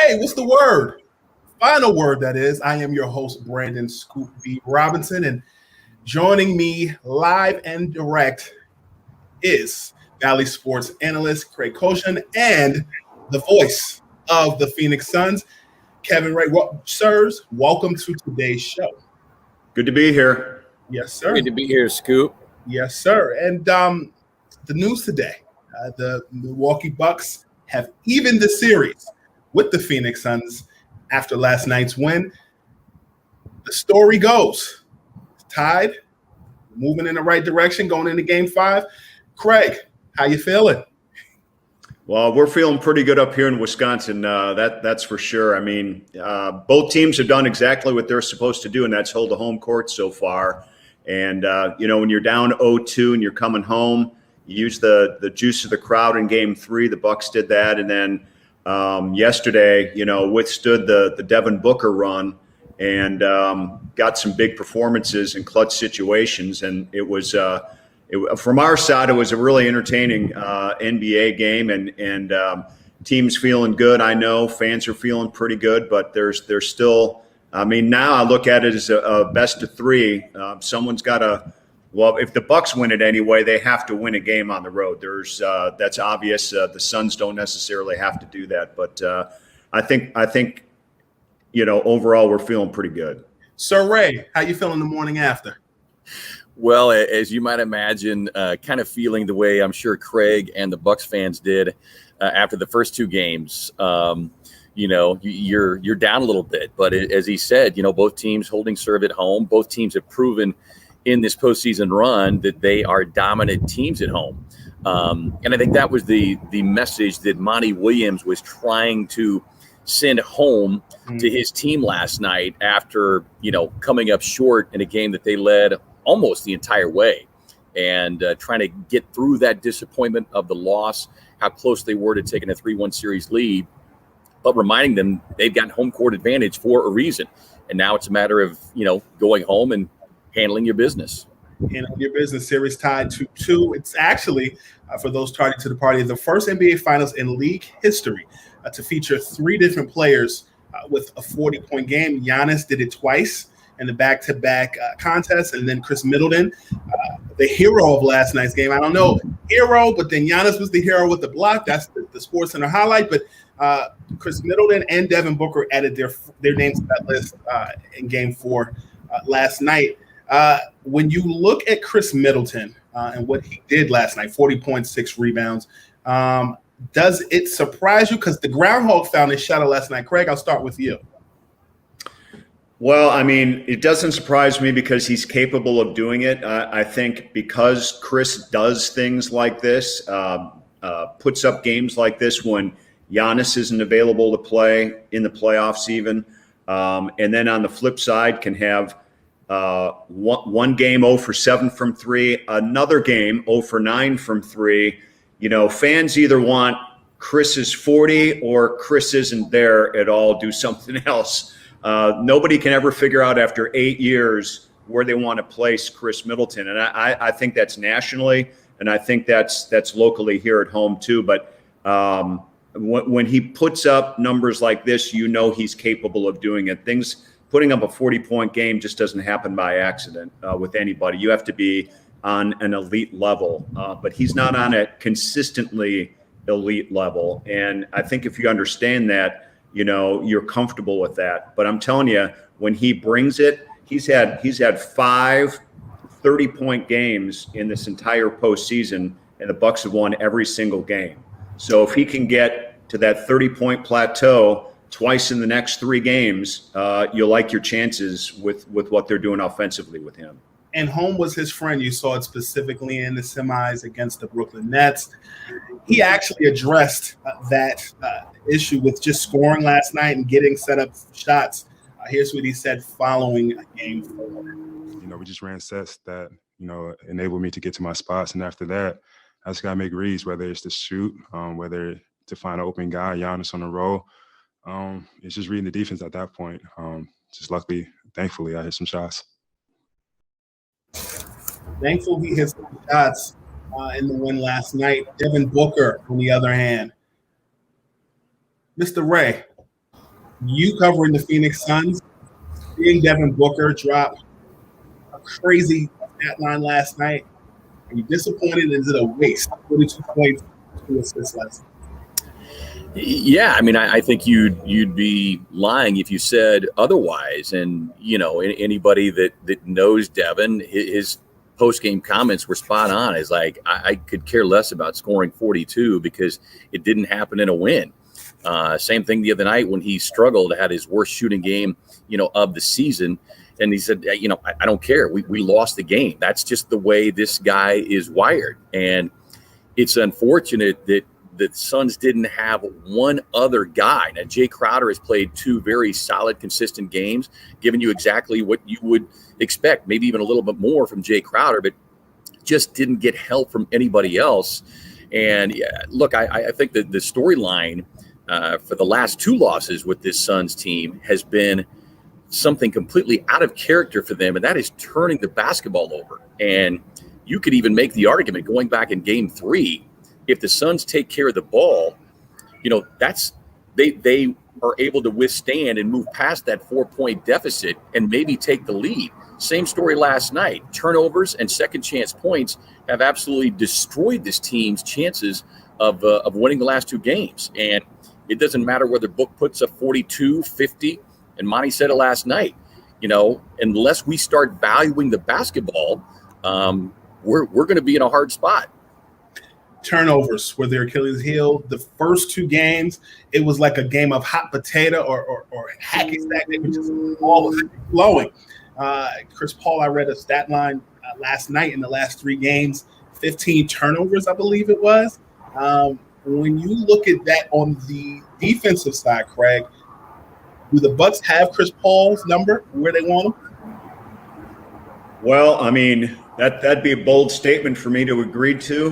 Hey, what's the word? Final word, that is. I am your host, Brandon Scoop B. Robinson, and joining me live and direct is Bally sports analyst Craig Coshun and the voice of the Phoenix Suns, Kevin Ray. Sirs, welcome to today's show. Good to be here. Yes, sir. Good to be here, Scoop. Yes, sir. And the news today, the Milwaukee Bucks have evened the series with the Phoenix Suns after last night's win. The story goes, tied, moving in the right direction, going into Game 5. Craig, how you feeling? Well, we're feeling pretty good up here in Wisconsin. That's for sure. I mean, both teams have done exactly what they're supposed to do, and that's hold the home court so far. And, when you're down 0-2 and you're coming home, you use the juice of the crowd in Game 3. The Bucks did that. And then yesterday, withstood the Devin Booker run and got some big performances in clutch situations. And it was from our side, it was a really entertaining NBA game, and teams feeling good. I know fans are feeling pretty good, but there's still. I mean, now I look at it as a best of three. Someone's got to. Well, if the Bucks win it anyway, they have to win a game on the road. That's obvious. The Suns don't necessarily have to do that, but I think overall we're feeling pretty good. Sir Ray, how you feeling the morning after? Well, as you might imagine, kind of feeling the way I'm sure Craig and the Bucks fans did after the first two games. You're down a little bit, but as he said, both teams holding serve at home. Both teams have proven in this postseason run that they are dominant teams at home. And I think that was the message that Monty Williams was trying to send home to his team last night after, coming up short in a game that they led almost the entire way and trying to get through that disappointment of the loss, how close they were to taking a 3-1 series lead, but reminding them they've got home court advantage for a reason. And now it's a matter of, going home and handling your business. Handling your business. Series tied 2-2. It's actually, for those tardy to the party, the first NBA Finals in league history to feature three different players with a 40-point game. Giannis did it twice in the back-to-back contest, and then Chris Middleton, the hero of last night's game. I don't know, hero, but then Giannis was the hero with the block. That's the SportsCenter highlight. But Chris Middleton and Devin Booker added their names to that list in Game 4 last night. When you look at Chris Middleton and what he did last night, 40.6 rebounds, does it surprise you? Because the Groundhog found his shot last night. Craig, I'll start with you. Well, I mean, it doesn't surprise me because he's capable of doing it. I think because Chris does things like this, puts up games like this when Giannis isn't available to play in the playoffs even, and then on the flip side can have one game 0 for 7 from 3, another game 0 for 9 from 3. Fans either want Chris's 40 or Chris isn't there at all, do something else. Nobody can ever figure out after 8 years where they want to place Chris Middleton. And I think that's nationally, and I think that's locally here at home too. But when he puts up numbers like this, he's capable of doing it. Putting up a 40-point game just doesn't happen by accident with anybody. You have to be on an elite level, but he's not on a consistently elite level. And I think if you understand that, you're comfortable with that. But I'm telling you, when he brings it, he's had 5 30-point games in this entire postseason, and the Bucks have won every single game. So if he can get to that 30-point plateau twice in the next 3 games, you'll like your chances with what they're doing offensively with him. And home was his friend. You saw it specifically in the semis against the Brooklyn Nets. He actually addressed that issue with just scoring last night and getting set up shots. Here's what he said following Game 4. We just ran sets that, enabled me to get to my spots. And after that, I just got to make reads, whether it's to shoot, whether to find an open guy, Giannis on the roll. It's just reading the defense at that point. Thankfully, I hit some shots. Thankful he hit some shots in the win last night. Devin Booker, on the other hand. Mr. Ray, You covering the Phoenix Suns, seeing Devin Booker drop a crazy stat line last night. Are you disappointed? Is it a waste? 42 points, 2 assists last night. Yeah, I mean, I think you'd be lying if you said otherwise. And anybody that knows Devin, his post game comments were spot on. Is like I could care less about scoring 42 because it didn't happen in a win. Same thing the other night when he struggled, had his worst shooting game, of the season. And he said, I don't care. We lost the game. That's just the way this guy is wired. And it's unfortunate that the Suns didn't have one other guy. Now, Jay Crowder has played 2 very solid, consistent games, giving you exactly what you would expect, maybe even a little bit more from Jay Crowder, but just didn't get help from anybody else. And look, I think that the storyline for the last 2 losses with this Suns team has been something completely out of character for them, and that is turning the basketball over. And you could even make the argument going back in game 3, if the Suns take care of the ball, that's they are able to withstand and move past that 4-point deficit and maybe take the lead. Same story last night. Turnovers and second chance points have absolutely destroyed this team's chances of winning the last 2 games. And it doesn't matter whether Book puts up 42, 50, and Monty said it last night. Unless we start valuing the basketball, we're going to be in a hard spot. Turnovers were their Achilles heel. The first 2 games, it was like a game of hot potato or hacky sack. They were just all flowing. Chris Paul, I read a stat line last night in the last 3 games, 15 turnovers, I believe it was. When you look at that on the defensive side, Craig, do the Bucks have Chris Paul's number where they want him? Well, I mean, that'd be a bold statement for me to agree to,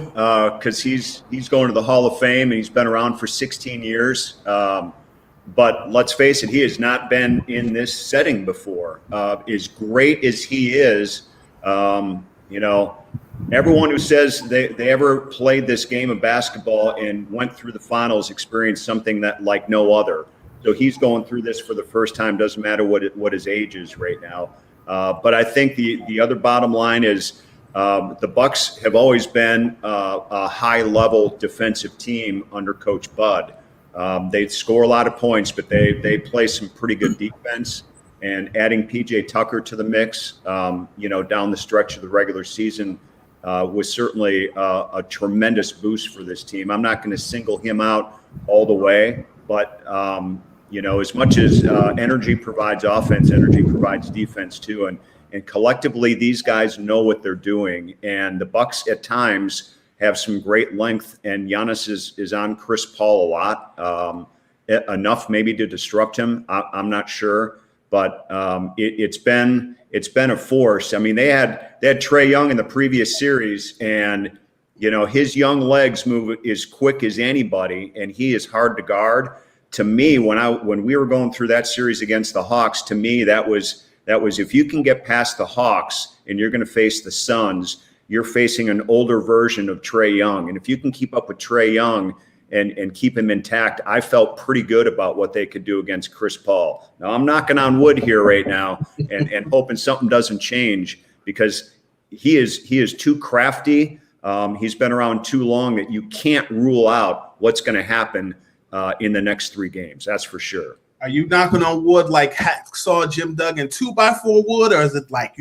because he's going to the Hall of Fame and he's been around for 16 years. But let's face it, he has not been in this setting before. As great as he is, everyone who says they ever played this game of basketball and went through the finals experienced something that like no other. So he's going through this for the first time. Doesn't matter what his age is right now. But I think the other bottom line is the Bucks have always been a high-level defensive team under Coach Bud. They score a lot of points, but they play some pretty good defense. And adding P.J. Tucker to the mix, down the stretch of the regular season was certainly a tremendous boost for this team. I'm not going to single him out all the way, but as much as energy provides offense, energy provides defense too. And collectively, these guys know what they're doing. And the Bucks at times have some great length. And Giannis is on Chris Paul a lot, enough maybe to disrupt him. I'm not sure, but it's been a force. I mean, they had Trae Young in the previous series, and his young legs move as quick as anybody, and he is hard to guard. To me, when we were going through that series against the Hawks, to me that was if you can get past the Hawks and you're going to face the Suns, you're facing an older version of Trae Young. And if you can keep up with Trae Young and keep him intact, I felt pretty good about what they could do against Chris Paul. Now I'm knocking on wood here right now and hoping something doesn't change, because he is too crafty. He's been around too long that you can't rule out what's going to happen in the next 3 games. That's for sure. Are you knocking on wood like Hacksaw Jim Duggan 2x4 wood, or is it like,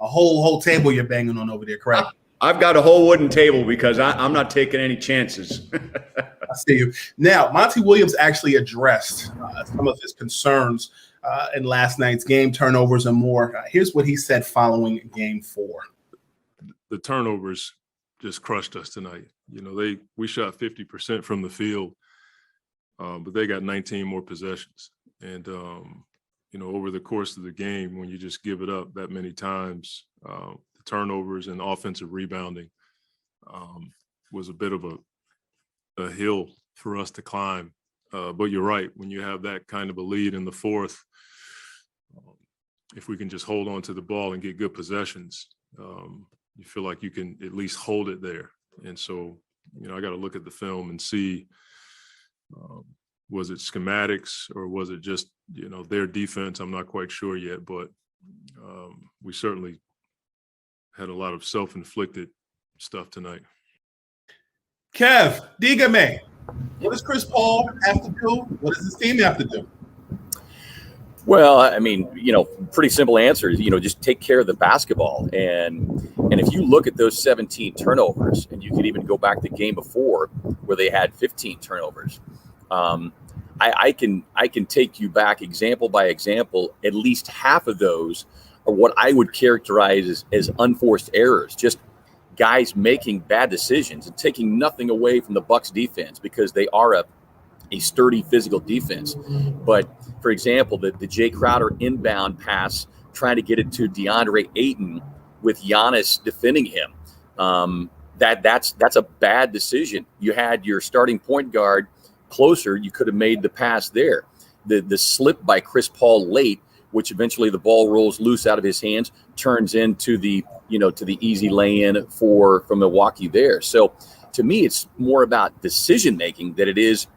a whole table you're banging on over there, Craig? I've got a whole wooden table because I'm not taking any chances. I see you. Now, Monty Williams actually addressed some of his concerns in last night's game, turnovers and more. Here's what he said following game 4. The turnovers just crushed us tonight. We shot 50% from the field, but they got 19 more possessions. And, over the course of the game, when you just give it up that many times, the turnovers and offensive rebounding was a bit of a hill for us to climb. But you're right, when you have that kind of a lead in the fourth, if we can just hold on to the ball and get good possessions, you feel like you can at least hold it there. And so, I got to look at the film and see Was it schematics or was it just, their defense? I'm not quite sure yet, but we certainly had a lot of self-inflicted stuff tonight. Kev, dígame, what does Chris Paul have to do? What does his team have to do? Well, I mean, pretty simple answer is, just take care of the basketball. And if you look at those 17 turnovers, and you could even go back the game before where they had 15 turnovers, I can take you back example by example. At least half of those are what I would characterize as unforced errors, just guys making bad decisions and taking nothing away from the Bucks defense, because they are a sturdy physical defense. But for example, the Jay Crowder inbound pass, trying to get it to DeAndre Ayton with Giannis defending him, that's a bad decision. You had your starting point guard closer, you could have made the pass there. The slip by Chris Paul late, which eventually the ball rolls loose out of his hands, turns into the easy lay-in for Milwaukee there. So to me, it's more about decision making than it is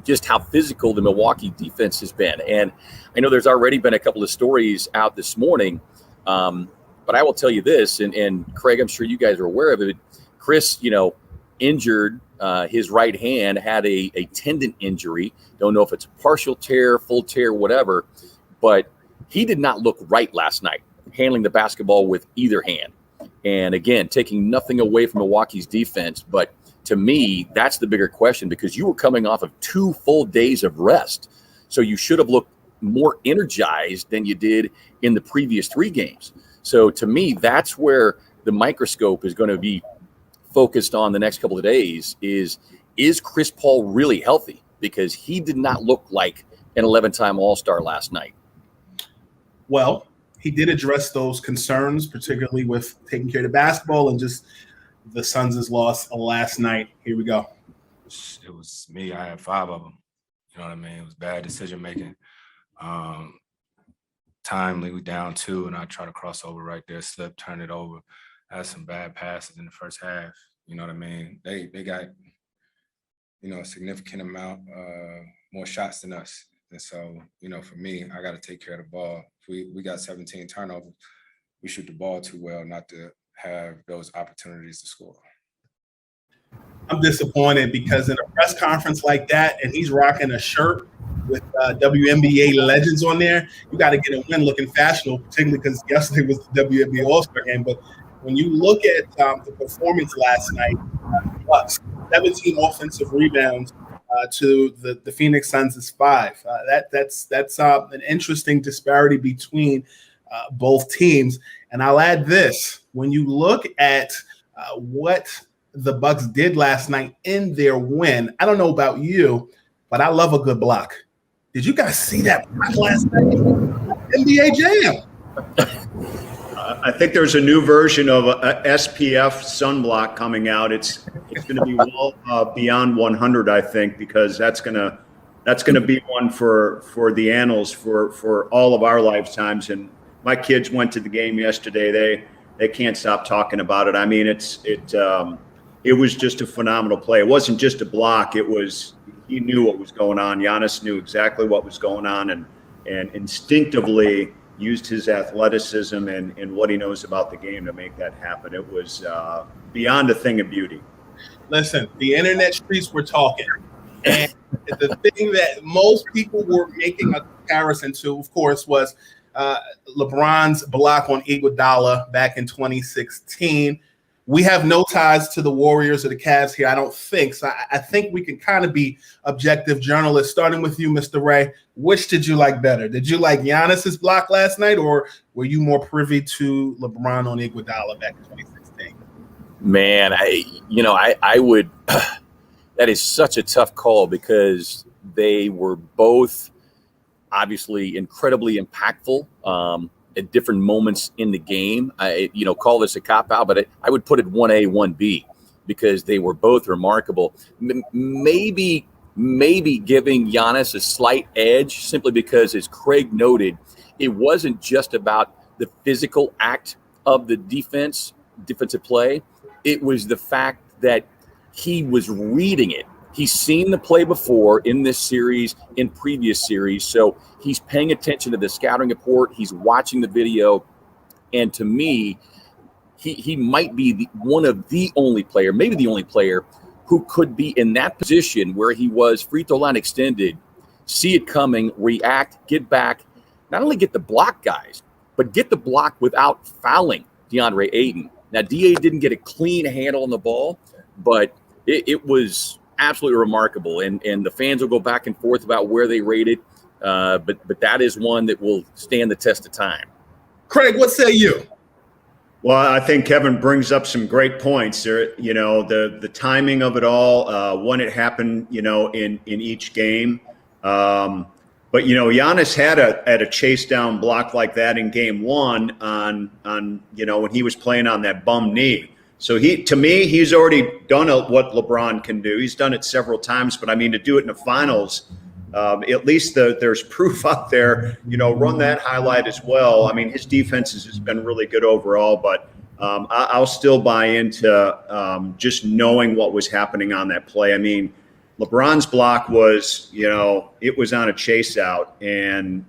just how physical the Milwaukee defense has been. And I know there's already been a couple of stories out this morning, but I will tell you this, and Craig, I'm sure you guys are aware of it. Chris, injured his right hand, had a tendon injury. Don't know if it's a partial tear, full tear, whatever, but he did not look right last night, handling the basketball with either hand. And again, taking nothing away from Milwaukee's defense, but to me, that's the bigger question, because you were coming off of 2 full days of rest. So you should have looked more energized than you did in the previous 3 games. So to me, that's where the microscope is going to be focused on the next couple of days is Chris Paul really healthy? Because he did not look like an 11-time All-Star last night. Well, he did address those concerns, particularly with taking care of the basketball and just the Suns' loss last night. Here we go. It was me. I had 5 of them. You know what I mean? It was bad decision making. Timely, we down 2, and I try to cross over right there, slip, turn it over. I had some bad passes in the first half. You know what I mean? They got, a significant amount more shots than us. And so, for me, I got to take care of the ball. If we got 17 turnovers, we shoot the ball too well not to have those opportunities to score. I'm disappointed because in a press conference like that, and he's rocking a shirt with WNBA legends on there, you got to get a win looking fashionable, particularly because yesterday was the WNBA All-Star game. But when you look at the performance last night, 17 offensive rebounds to the Phoenix Suns' 5. That's an interesting disparity between both teams. And I'll add this: when you look at what the Bucks did last night in their win, I don't know about you, but I love a good block. Did you guys see that block last night? NBA Jam. I think there's a new version of a SPF sunblock coming out. It's going to be well beyond 100, I think, because that's going to be one for the annals for all of our lifetimes. And my kids went to the game yesterday. They can't stop talking about it. I mean, it was just a phenomenal play. It wasn't just a block. He knew what was going on. Giannis knew exactly what was going on, and instinctively used his athleticism and what he knows about the game to make that happen. It was beyond a thing of beauty. Listen, the internet streets were talking. And the thing that most people were making a comparison to, of course, was LeBron's block on Iguodala back in 2016. We have no ties to the Warriors or the Cavs here, I don't think. So I think we can kind of be objective journalists, starting with you, Mr. Ray. Which did you like better? Did you like Giannis's block last night, or were you more privy to LeBron on Iguodala back in 2016? Man, I would – that is such a tough call because they were both obviously incredibly impactful at different moments in the game. Call this a cop-out, but I would put it 1A, 1B because they were both remarkable. Maybe giving Giannis a slight edge simply because, as Craig noted, it wasn't just about the physical act of the defensive play. It was the fact that he was reading it He's seen the play before in this series, in previous series, so he's paying attention to the scouting report. He's watching the video, and to me, he might be one of the only player, maybe the only player, who could be in that position where he was free throw line extended, see it coming, react, get back, not only get the block guys, but get the block without fouling DeAndre Ayton. Now, DA didn't get a clean handle on the ball, but it was absolutely remarkable. And the fans will go back and forth about where they rate it, but that is one that will stand the test of time. Craig, what say you? Well, I think Kevin brings up some great points there. You know, the timing of it all, when it happened, you know, in each game. But, you know, Giannis had a chase down block like that in game one on you know, when he was playing on that bum knee. So to me, he's already done what LeBron can do. He's done it several times, but I mean, to do it in the finals, at least there's proof out there, you know, run that highlight as well. I mean, his defense has just been really good overall, but I'll still buy into just knowing what was happening on that play. I mean, LeBron's block was, you know, it was on a chase out, and,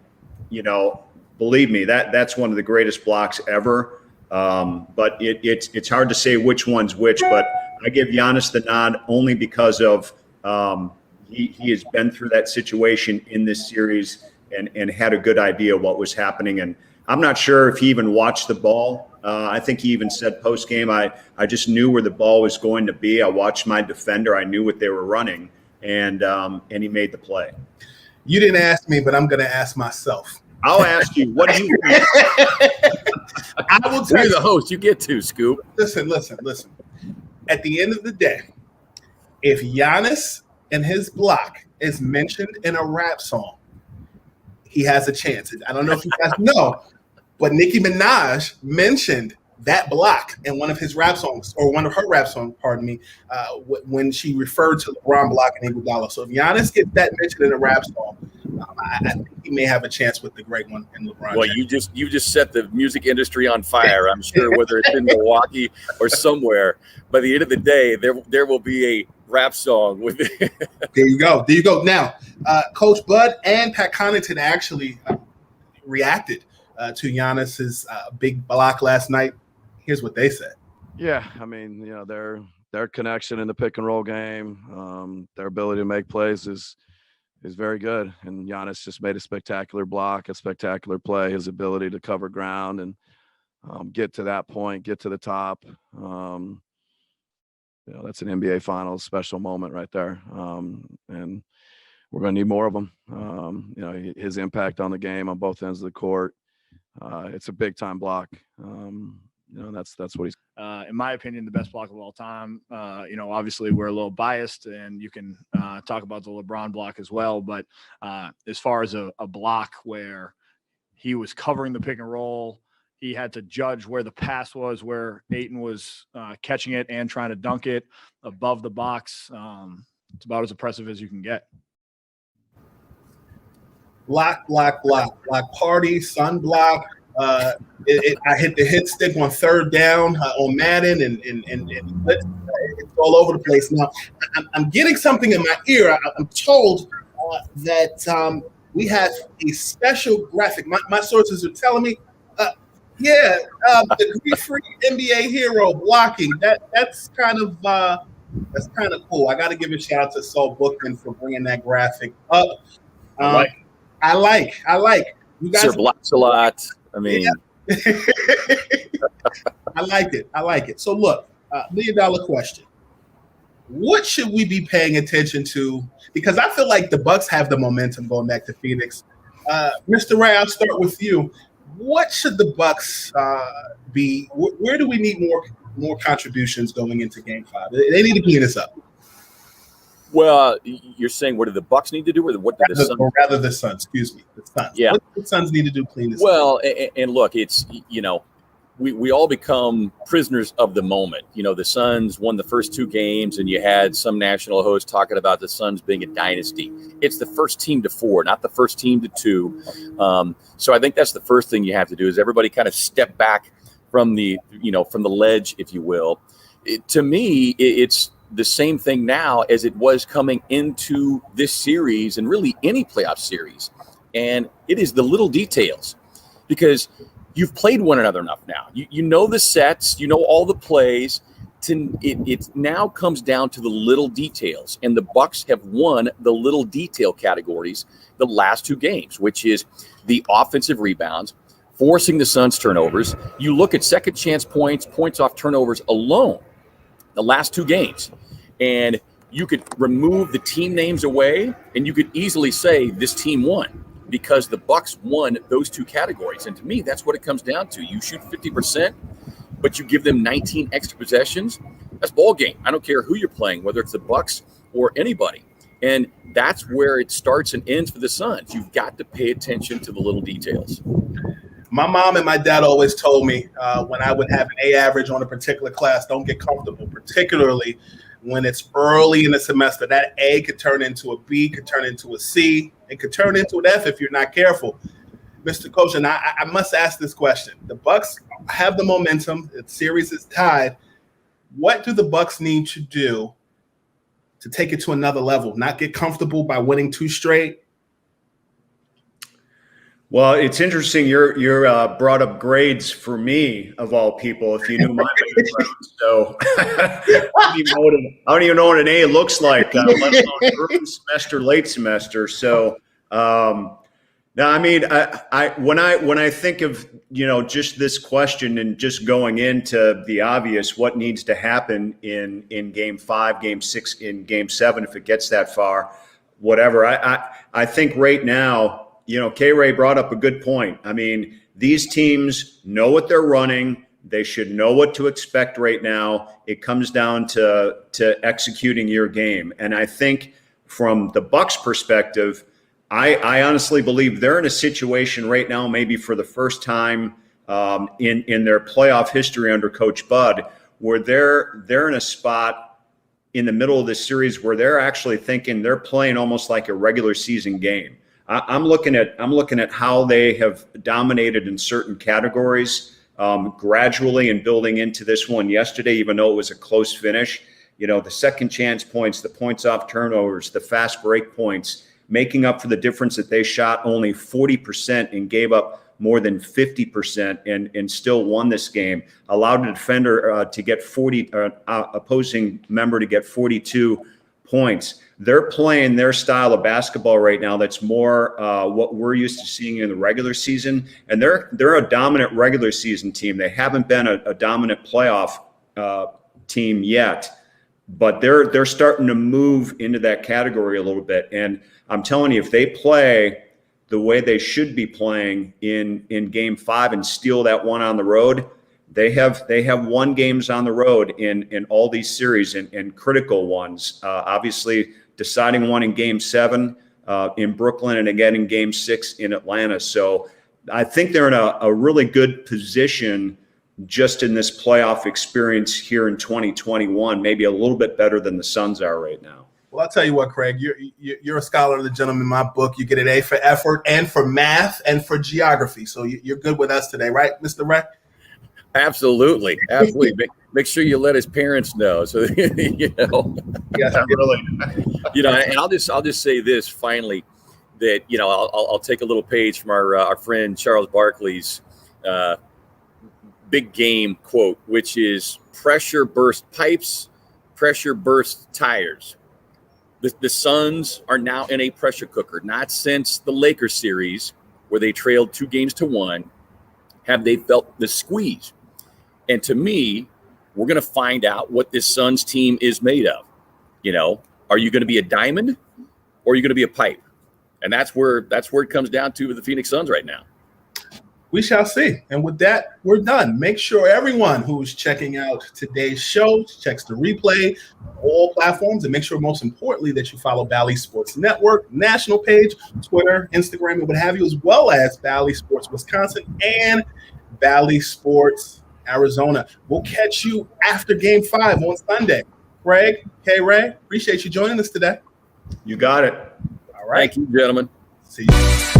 you know, believe me, that's one of the greatest blocks ever. But it's hard to say which one's which, but I give Giannis the nod only because of he has been through that situation in this series and had a good idea what was happening. And I'm not sure if he even watched the ball. I think he even said post game, I just knew where the ball was going to be. I watched my defender. I knew what they were running, and he made the play. You didn't ask me, but I'm going to ask myself. I'll ask you, what do you think? I will tell You're the host. You get to, Scoop. Listen. At the end of the day, if Giannis and his block is mentioned in a rap song, he has a chance. I don't know if you guys know, but Nicki Minaj mentioned that block in one of his rap songs, or one of her rap songs, pardon me, when she referred to LeBron blocking Iguodala. So if Giannis gets that mentioned in a rap song, I think he may have a chance with the great one in LeBron. Well, James. you just set the music industry on fire. I'm sure whether it's in Milwaukee or somewhere. By the end of the day, there will be a rap song with it. There you go. Now, Coach Bud and Pat Connaughton actually reacted to Giannis's big block last night. Here's what they said. Yeah, I mean, you know, their connection in the pick and roll game, their ability to make plays is very good. And Giannis just made a spectacular block, a spectacular play. His ability to cover ground and get to that point, get to the top. You know, that's an NBA Finals special moment right there. And we're going to need more of them. You know, his impact on the game on both ends of the court. It's a big time block. You know, that's what he's. In my opinion, the best block of all time. You know, obviously we're a little biased, and you can talk about the LeBron block as well. But as far as a block where he was covering the pick and roll, he had to judge where the pass was, where Ayton was catching it and trying to dunk it above the box. It's about as impressive as you can get. Block party, sun block. I hit the hit stick on third down on Madden, and it's all over the place. Now, I'm getting something in my ear. I'm told that we have a special graphic. My sources are telling me, the degree-free NBA hero blocking. That's kind of cool. I got to give a shout out to Saul Bookman for bringing that graphic up. I like. You guys Sir blocks a lot. I mean, yeah. I like it. So look, $1 million question. What should we be paying attention to? Because I feel like the Bucks have the momentum going back to Phoenix. Mr. Ray, I'll start with you. What should the Bucks be? Where do we need more contributions going into Game 5? They need to clean this up. well, you're saying what do the Bucks need to do, or what do the Suns? Or rather, the Suns. Excuse me, the Suns. Yeah. What do the Suns need to do? Clean this up. Well, and look, it's, you know, we all become prisoners of the moment. You know, the Suns won the first two games, and you had some national host talking about the Suns being a dynasty. It's the first team to four, not the first team to two. So I think that's the first thing you have to do is everybody kind of step back from the, you know, from the ledge, if you will. To me, it's the same thing now as it was coming into this series and really any playoff series. And it is the little details, because you've played one another enough now. You know the sets, you know all the plays. It now comes down to the little details, and the Bucks have won the little detail categories the last 2 games, which is the offensive rebounds, forcing the Suns turnovers. You look at second chance points, points off turnovers alone, the last 2 games, and you could remove the team names away, and you could easily say this team won, because the Bucks won those 2 categories. And to me, that's what it comes down to. You shoot 50%, but you give them 19 extra possessions. That's ball game. I don't care who you're playing, whether it's the Bucks or anybody. And that's where it starts and ends for the Suns. You've got to pay attention to the little details. My mom and my dad always told me when I would have an A average on a particular class, don't get comfortable, particularly when it's early in the semester. That A could turn into a B, could turn into a C, it could turn into an F if you're not careful. Mr. Coshun, I must ask this question. The Bucks have the momentum. The series is tied. What do the Bucks need to do to take it to another level? Not get comfortable by winning 2 straight? Well, it's interesting. You're brought up grades for me, of all people, if you knew my background. So I don't even know what an A looks like, let alone early semester, late semester. So no, I mean, when I think of, just this question and just going into the obvious, what needs to happen in game 5, game 6, in game 7, if it gets that far, whatever. I think right now, K-Ray brought up a good point. I mean, these teams know what they're running. They should know what to expect right now. It comes down to executing your game. And I think from the Bucks perspective, I honestly believe they're in a situation right now, maybe for the first time in their playoff history under Coach Bud, where they're in a spot in the middle of this series where they're actually thinking they're playing almost like a regular season game. I'm looking at how they have dominated in certain categories gradually and building into this one yesterday, even though it was a close finish. The second chance points, the points off turnovers, the fast break points, making up for the difference that they shot only 40% and gave up more than 50% and still won this game. Allowed a defender to get opposing member to get 42 points. They're playing their style of basketball right now. That's more what we're used to seeing in the regular season. And they're a dominant regular season team. They haven't been a dominant playoff team yet, but they're starting to move into that category a little bit. And I'm telling you, if they play the way they should be playing in game 5 and steal that one on the road, they have won games on the road in all these series and critical ones. Obviously, deciding one in game 7 in Brooklyn and again in game 6 in Atlanta. So I think they're in a really good position just in this playoff experience here in 2021, maybe a little bit better than the Suns are right now. Well, I'll tell you what, Craig, you're a scholar of the gentleman in my book. You get an A for effort and for math and for geography. So you're good with us today, right, Mr. Ray? Absolutely. Make sure you let his parents know. So, Yes, really. And I'll just say this finally, that, I'll take a little page from our friend Charles Barkley's big game quote, which is pressure burst pipes, pressure burst tires. The Suns are now in a pressure cooker. Not since the Lakers series, where they trailed 2-1, have they felt the squeeze. And to me, we're going to find out what this Suns team is made of. Are you going to be a diamond or are you going to be a pipe? And that's where it comes down to with the Phoenix Suns right now. We shall see. And with that, we're done. Make sure everyone who's checking out today's show checks the replay on all platforms, and make sure, most importantly, that you follow Bally Sports Network, national page, Twitter, Instagram, and what have you, as well as Bally Sports Wisconsin and Bally Sports Arizona. We'll catch you after Game 5 on Sunday. Craig, K-Ray, appreciate you joining us today. You got it. All right. Thank you, gentlemen. See you.